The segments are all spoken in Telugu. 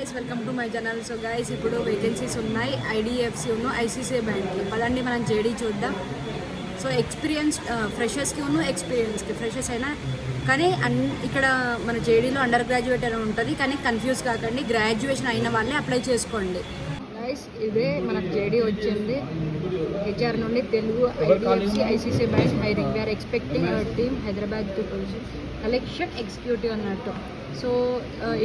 Welcome to my channel. So guys, ఇప్పుడు వేకెన్సీస్ ఉన్నాయి ఐడిఎఫ్సి ఐసీసీఐ బ్యాంక్కి. పదండి మనం జేడీ చూద్దాం. సో ఎక్స్పీరియన్స్ ఫ్రెషర్స్కి ఎక్స్పీరియన్స్కి ఫ్రెషర్స్ అయినా కానీ ఇక్కడ మన జేడీలో అండర్ గ్రాడ్యుయేట్ అని ఉంటుంది, కానీ కన్ఫ్యూజ్ కాకండి, గ్రాడ్యుయేషన్ అయిన వాళ్ళే అప్లై చేసుకోండి. గైస్, ఇదే మనకు జేడీ వచ్చింది హెచ్ఆర్ నుండి, Telugu IDFC ICC bank hiring. We're expecting our team Hyderabad to collection executive అన్నట్టు. సో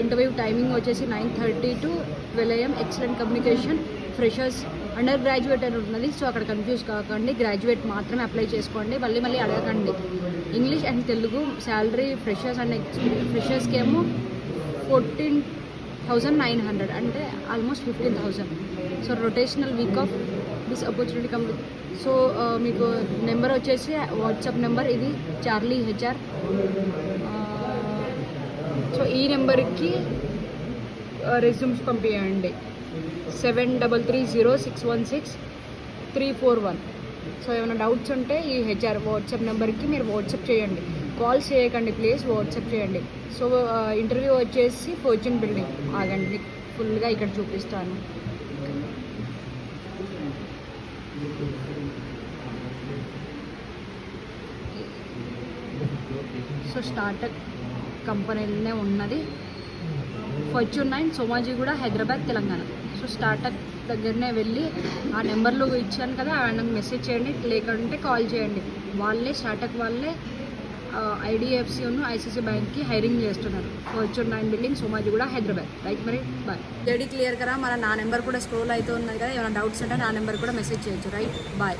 ఇంటర్వ్యూ టైమింగ్ వచ్చేసి 9:30 to 12 AM. Excellent communication, freshers, under graduate అని ఉంటుంది. సో అక్కడ కన్ఫ్యూజ్ కాకండి, గ్రాడ్యుయేట్ మాత్రమే అప్లై చేసుకోండి, మళ్ళీ అడగకండి. English and Telugu. Salary freshers and ఫ్రెషర్స్కి ఏమో 14,900 అంటే almost 15,000. So rotational week off this opportunity complete. So మీకు నెంబర్ వచ్చేసి వాట్సాప్ నెంబర్, ఇది చార్లీ హెచ్ఆర్. సో ఈ నెంబర్కి రెజ్యూమ్స్ పంపించండి. 7330616341. సో ఏమైనా డౌట్స్ ఉంటే ఈ హెచ్ఆర్ వాట్సాప్ నెంబర్కి మీరు వాట్సాప్ చేయండి, కాల్ చేయకండి ప్లీజ్, వాట్సాప్ చేయండి. సో ఇంటర్వ్యూ వచ్చేసి ఫార్చ్యూన్ బిల్డింగ్. ఆగండి, ఫుల్గా ఇక్కడ చూపిస్తాను. సో స్టార్టప్ కంపెనీలోనే ఉన్నది, fortune 9, Somajiguda, Hyderabad, Telangana. So startup దగ్గరనే వెళ్ళి ఆ నెంబర్లో ఇచ్చాను కదా, ఆయనకు మెసేజ్ చేయండి, లేకుంటే కాల్ చేయండి. స్టార్టప్ వాళ్ళే ఐడిఎఫ్సి ఐసీసీ బ్యాంక్కి హైరింగ్ చేస్తున్నారు. Fortune 9 building, Somajiguda, Hyderabad. Right, మరి బాయ్. జేడీ క్లియర్ కదా, మన నా నెంబర్ కూడా స్క్రోల్ అవుతూ ఉన్నది కదా, ఏమైనా డౌట్స్ ఉంటే నా నెంబర్ కూడా మెసేజ్ చేయొచ్చు. Right, bye.